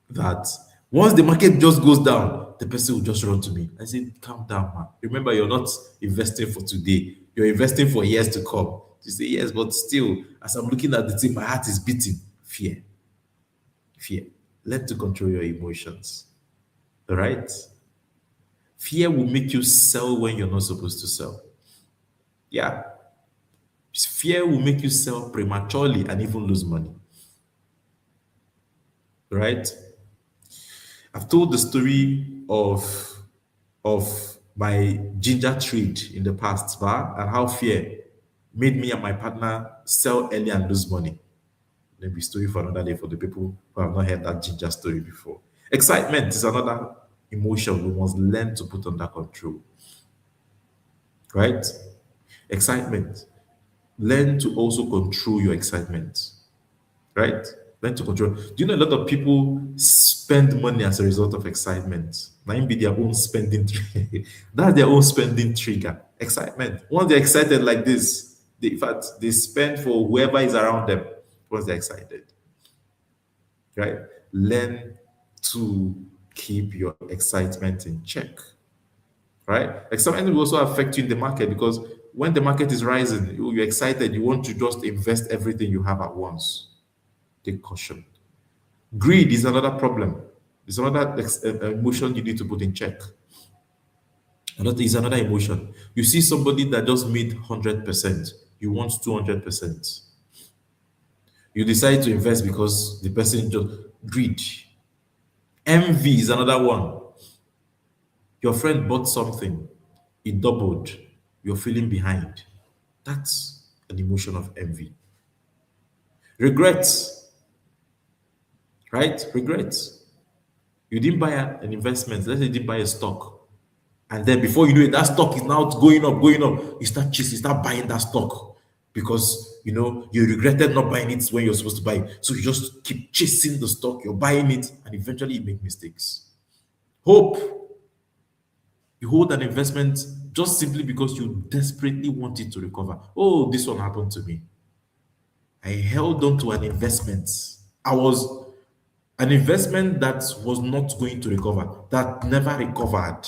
that once the market just goes down, the person will just run to me. I said, calm down, man. Remember, you're not investing for today. You're investing for years to come. You say, yes, but still, as I'm looking at the thing, my heart is beating. Fear. Fear. Learn to control your emotions. All right? Fear will make you sell when you're not supposed to sell. Yeah. Fear will make you sell prematurely and even lose money. Right? I've told the story of my ginger trade in the past, and how fear made me and my partner sell early and lose money. Maybe story for another day for the people who have not heard that ginger story before. Excitement is another emotion we must learn to put under control. right? Excitement. Learn to also control your excitement, right? Learn to control. Do you know a lot of people spend money as a result of excitement? Might be their own spending trigger. That's their own spending trigger. Excitement. Once they're excited like this, in fact, they spend for whoever is around them once they're excited, right? Learn to keep your excitement in check, right? Excitement will also affect you in the market because when the market is rising, you're excited, you want to just invest everything you have at once. Take caution. Greed is another problem. It's another emotion you need to put in check. Another is another emotion. You see somebody that just made 100%, you want 200%. You decide to invest because the person just greed. Envy is another one. Your friend bought something, it doubled, you're feeling behind. That's an emotion of envy. Regret, right? Regret. You didn't buy an investment, let's say you didn't buy a stock. And then before you know it, that stock is now going up, going up. You start chasing, start buying that stock because you regretted not buying it when you're supposed to buy it. So you just keep chasing the stock, you're buying it, and eventually you make mistakes. Hope. You hold an investment just simply because you desperately want it to recover. Oh, this one happened to me. I held on to an investment. An investment that was not going to recover, that never recovered,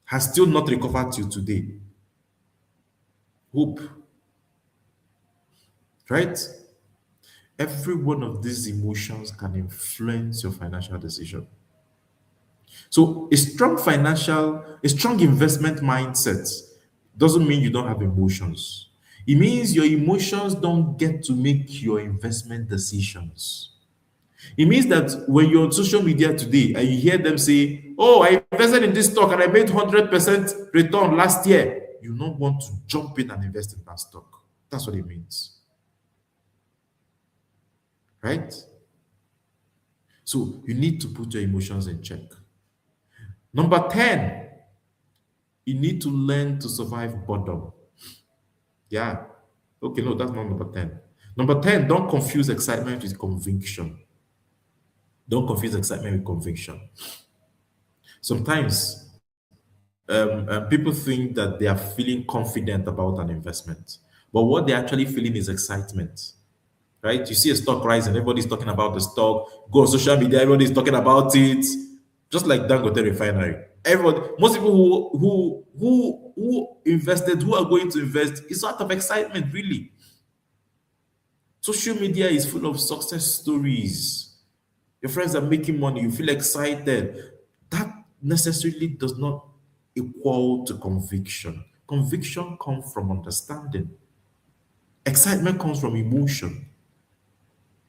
has still not recovered till today. Hope. Right? Every one of these emotions can influence your financial decision. So a strong investment mindset doesn't mean you don't have emotions. It means your emotions don't get to make your investment decisions. It means that when you're on social media today and you hear them say, "Oh, I invested in this stock and I made 100% return last year," you don't want to jump in and invest in that stock. That's what it means. Right? So you need to put your emotions in check. Number 10, you need to learn to survive boredom. Yeah. Okay, no, that's not number 10. Number 10, don't confuse excitement with conviction. Don't confuse excitement with conviction. Sometimes people think that they are feeling confident about an investment, but what they're actually feeling is excitement. Right? You see a stock rising, everybody's talking about the stock. Go on social media, everybody's talking about it. Just like Dangote Refinery. Most people who invested, who are going to invest, it's out of excitement, really. Social media is full of success stories. Your friends are making money, you feel excited. That necessarily does not equal to conviction. Conviction comes from understanding. Excitement comes from emotion.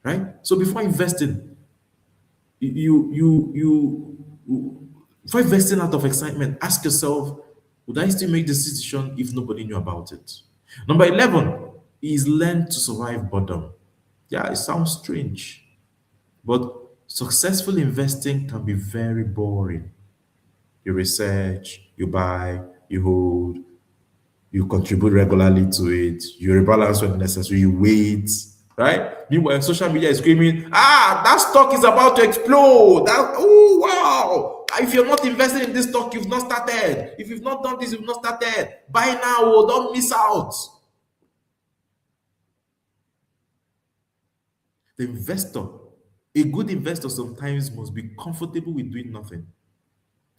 Right? So before investing, before investing out of excitement, ask yourself, would I still make this decision if nobody knew about it? Number 11 is learn to survive boredom. Yeah, it sounds strange, but successful investing can be very boring. You research, you buy, you hold, you contribute regularly to it, you rebalance when necessary, you wait, right? Meanwhile, social media is screaming, that stock is about to explode. Oh, wow. If you're not investing in this stock, you've not started. If you've not done this, you've not started. Buy now, don't miss out. The investor, a good investor sometimes must be comfortable with doing nothing.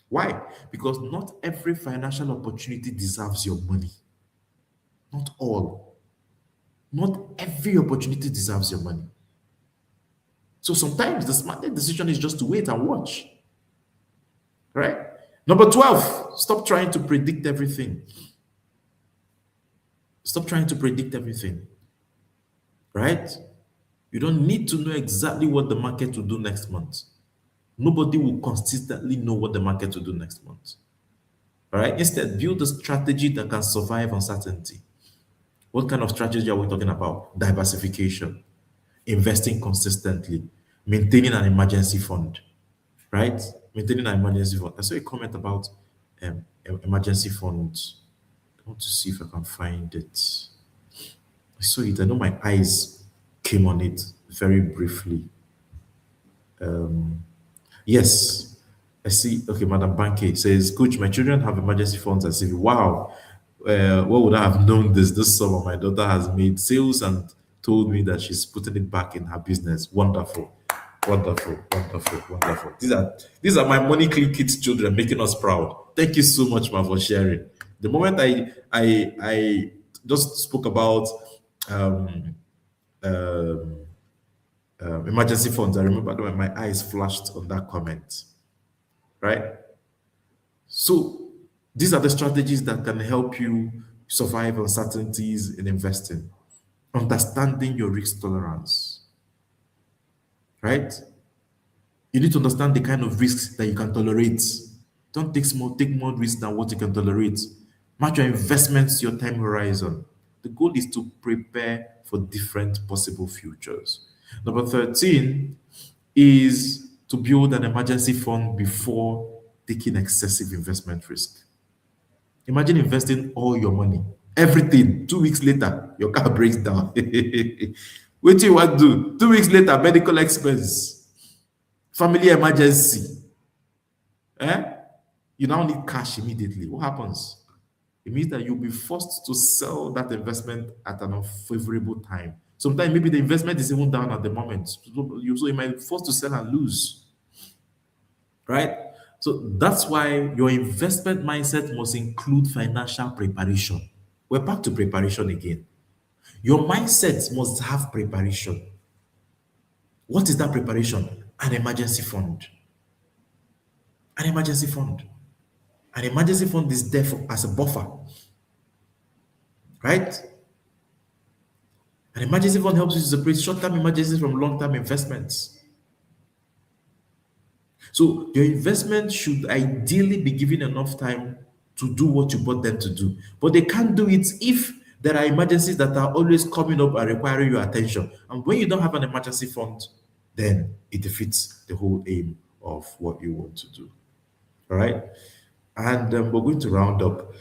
Why? Because not every financial opportunity deserves your money. Not all. Not every opportunity deserves your money. So sometimes the smartest decision is just to wait and watch. Right? Number 12, stop trying to predict everything. Stop trying to predict everything. Right? You don't need to know exactly what the market will do next month. Nobody will consistently know what the market will do next month. All right? Instead, build a strategy that can survive uncertainty. What kind of strategy are we talking about? Diversification, investing consistently, maintaining an emergency fund, right? Maintaining an emergency fund. I saw a comment about emergency funds. I want to see if I can find it. I saw it. I know my eyes came on it very briefly. Yes, I see. Okay, Madam Banke says, Coach, my children have emergency funds and savings. Wow. What would I have known this summer? My daughter has made sales and told me that she's putting it back in her business. Wonderful. Wonderful, wonderful, wonderful. These are my Money Click Kids children making us proud. Thank you so much, ma, for sharing. The moment I just spoke about um, um, emergency funds, I remember when my eyes flashed on that comment, right? So these are the strategies that can help you survive uncertainties in investing. Understanding your risk tolerance, right? You need to understand the kind of risks that you can tolerate. Don't take more risks than what you can tolerate. Match your investments to your time horizon. The goal is to prepare for different possible futures. Number 13 is to build an emergency fund before taking excessive investment risk. Imagine investing all your money, everything. 2 weeks later, your car breaks down. What do you want to do? 2 weeks later, medical expense, family emergency. Eh? You now need cash immediately. What happens? It means that you'll be forced to sell that investment at an unfavorable time. Sometimes maybe the investment is even down at the moment. So you might be forced to sell and lose, right? So that's why your investment mindset must include financial preparation. We're back to preparation again. Your mindset must have preparation. What is that preparation? An emergency fund. An emergency fund. An emergency fund is there as a buffer, right? An emergency fund helps you to separate short-term emergencies from long-term investments. So your investment should ideally be given enough time to do what you bought them to do. But they can't do it if there are emergencies that are always coming up and requiring your attention. And when you don't have an emergency fund, then it defeats the whole aim of what you want to do. All right. And we're going to round up.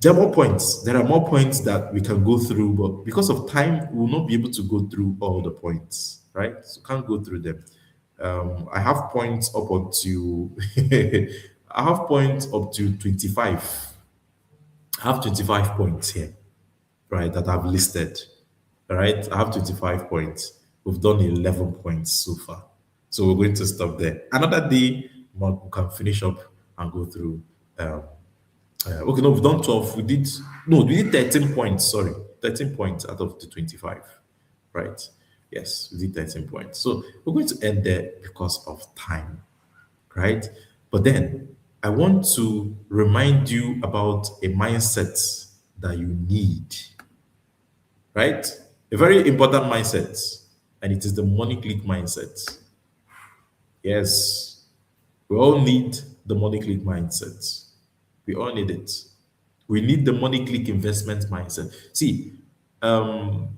There are more points. There are more points that we can go through, but because of time, we will not be able to go through all the points, right? So can't go through them. I have points up to I have points up to 25. I have 25 points here, right, that I've listed. All right, I have 25 points. We've done 11 points so far. So we're going to stop there. Another day, we can finish up and go through. Okay, no, we've done 12. We did 13 points. Sorry, 13 points out of the 25, right? Yes, we did 13 points. So we're going to end there because of time, right? But then I want to remind you about a mindset that you need, right? A very important mindset, and it is the money click mindset. Yes, we all need the money click mindset. We all need it. We need the money click investment mindset. See, um,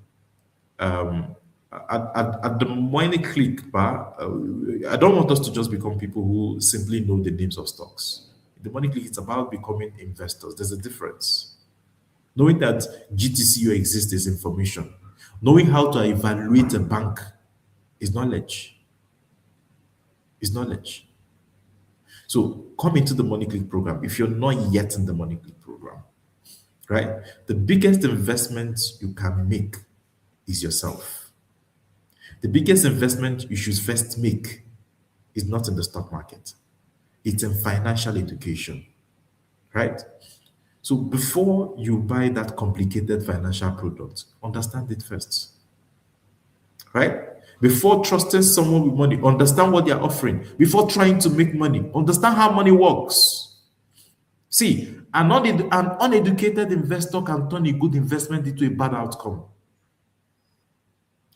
um, at the money click bar, I don't want us to just become people who simply know the names of stocks. The money click is about becoming investors. There's a difference. Knowing that GTCO exists is information. Knowing how to evaluate a bank is knowledge. Is knowledge. So come into the Money Click program if you're not yet in the Money Click program, right? The biggest investment you can make is yourself. The biggest investment you should first make is not in the stock market. It's in financial education, right? So before you buy that complicated financial product, understand it first, right? Before trusting someone with money, understand what they're offering. Before trying to make money, understand how money works. See, an uneducated investor can turn a good investment into a bad outcome.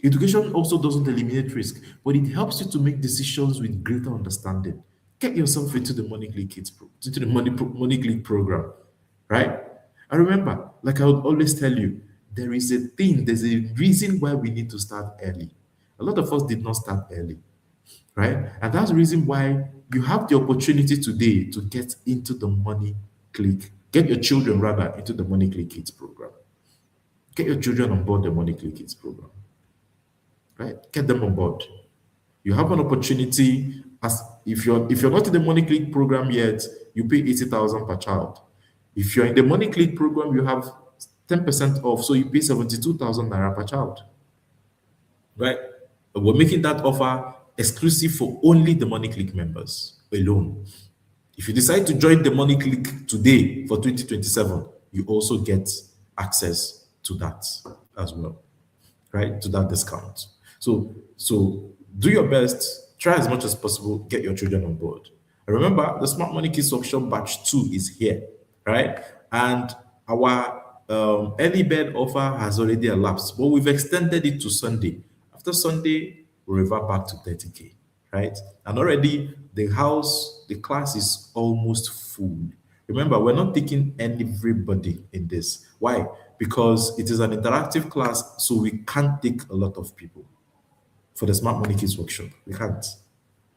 Education also doesn't eliminate risk, but it helps you to make decisions with greater understanding. Get yourself into the Money Click Kids into the Money Click program, right? And remember, like I would always tell you, there's a reason why we need to start early. A lot of us did not start early, right? And that's the reason why you have the opportunity today to get into the Money Click, Get your children rather into the Money Click Kids program. Get your children on board the Money Click Kids program. Right? Get them on board. You have an opportunity as if you're not in the Money Click program yet, you pay 80,000 per child. If you're in the Money Click program, you have 10% off, so you pay 72,000 naira per child. Right? We're making that offer exclusive for only the Money Click members alone. If you decide to join the Money Click today for 2027, you also get access to that as well, right? To that discount. So do your best, try as much as possible, get your children on board. And remember, the Smart Money Kids Workshop Batch 2 is here, right? And our early bird offer has already elapsed, but we've extended it to Sunday. After Sunday, we'll revert back to 30K, right? And already the class is almost full. Remember, we're not taking everybody in this. Why? Because it is an interactive class, so we can't take a lot of people for the Smart Money Kids Workshop. We can't.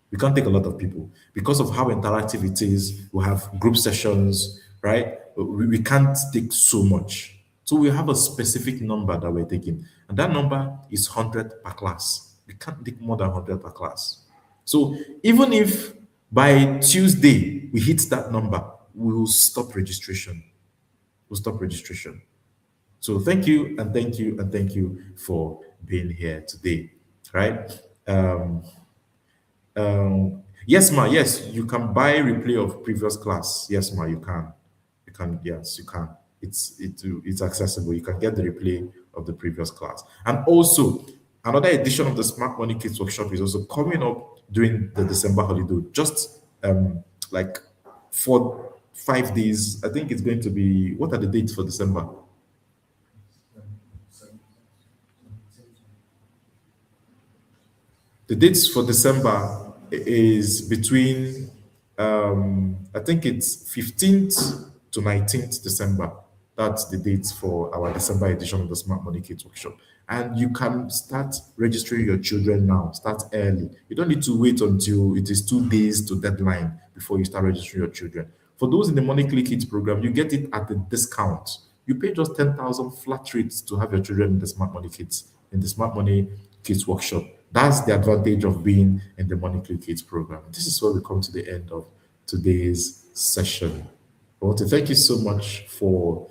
We can't take a lot of people because of how interactive it is. We have group sessions, right? We can't take so much. So we have a specific number that we're taking, and that number is 100 per class. We can't take more than 100 per class. So even if by Tuesday we hit that number, we will stop registration. We'll stop registration. So thank you and thank you and thank you for being here today, right? Yes, ma. Yes, you can buy replay of previous class. Yes, ma. You can. You can. Yes, you can. It's accessible. You can get the replay of the previous class. And also, another edition of the Smart Money Kids Workshop is also coming up during the December holiday. Just like 5 days. I think it's going to be. What are the dates for December? The dates for December is between, I think it's 15th to 19th December. That's the dates for our December edition of the Smart Money Kids Workshop. And you can start registering your children now. Start early. You don't need to wait until it is 2 days to deadline before you start registering your children. For those in the Money Click Kids program, you get it at a discount. You pay just 10,000 flat rates to have your children in the Smart Money Kids Workshop. That's the advantage of being in the Money Click Kids program. This is where we come to the end of today's session. I want to thank you so much for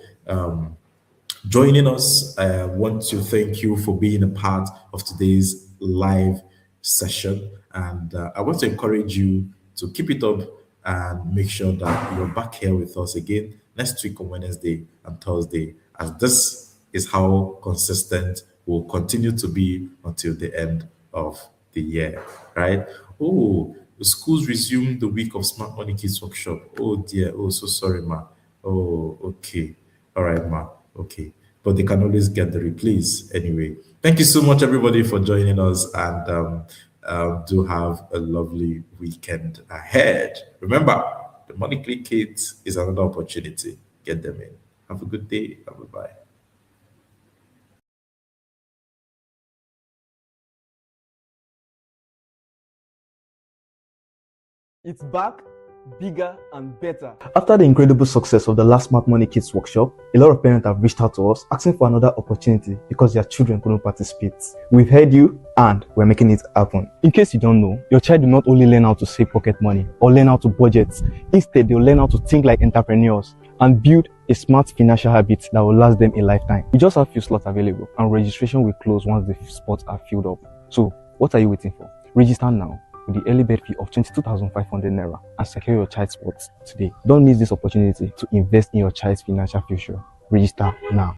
joining us. I want to thank you for being a part of today's live session. And I want to encourage you to keep it up and make sure that you're back here with us again next week on Wednesday and Thursday, as this is how consistent we'll continue to be until the end of the year, right? Oh, the schools resume the week of Smart Money Kids Workshop. Oh dear, oh, so sorry, ma. Oh, okay. All right, ma. Okay. But they can always get the replays anyway. Thank you so much, everybody, for joining us, and do have a lovely weekend ahead. Remember, the Money Click Kids is another opportunity. Get them in. Have a good day. Bye-bye. It's back, bigger and better. After the incredible success of the last Smart Money Kids Workshop, a lot of parents have reached out to us asking for another opportunity because their children couldn't participate. We've heard you and we're making it happen. In case you don't know, your child will not only learn how to save pocket money or learn how to budget, instead they'll learn how to think like entrepreneurs and build a smart financial habit that will last them a lifetime. We just have few slots available and registration will close once the spots are filled up. So what are you waiting for? Register now with the early bird fee of 22,500 naira and secure your child's spots today. Don't miss this opportunity to invest in your child's financial future. Register now.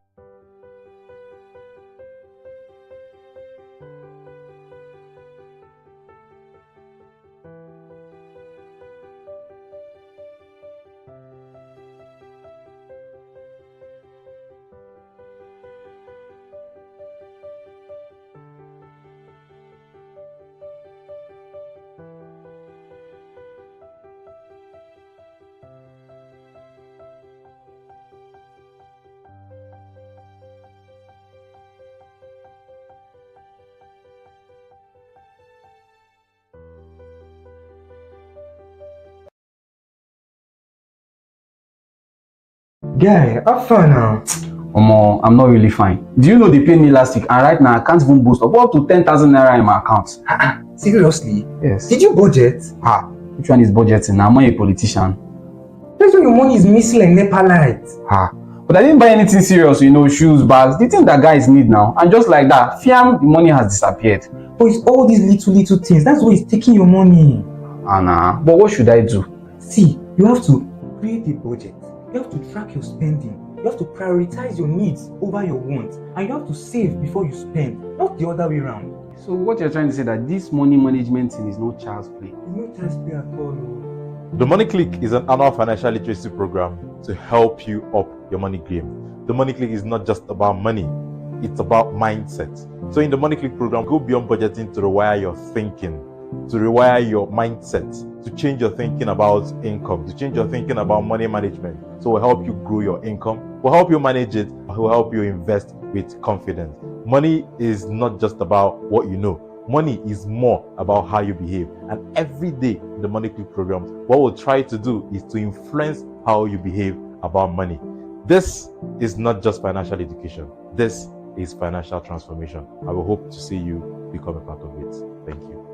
Guy, how far now? Omo, I'm not really fine. Do you know they paid me last week and right now I can't even boost up to 10,000 naira in my account? Seriously? Yes. Did you budget? Which one is budgeting? I'm not a politician. That's why your money is missing like NEPA lights. But I didn't buy anything serious, shoes, bags, the thing that guys need now. And just like that, fiam, the money has disappeared. But it's all these little things. That's why it's taking your money. Nah. But what should I do? See, you have to create a budget. You have to track your spending. You have to prioritize your needs over your wants. And you have to save before you spend, not the other way around. So what you're trying to say that this money management thing is no child's play? It's no child's play at all. The Money Click is an annual financial literacy program to help you up your money game. The Money Click is not just about money, it's about mindset. So in the Money Click program, go beyond budgeting to rewire your thinking, to rewire your mindset, to change your thinking about income, to change your thinking about money management. So we'll help you grow your income, we'll help you manage it, we'll help you invest with confidence. Money is not just about what you know. Money is more about how you behave. And every day in the Money Click program, what we'll try to do is to influence how you behave about money. This is not just financial education. This is financial transformation. I will hope to see you become a part of it. Thank you.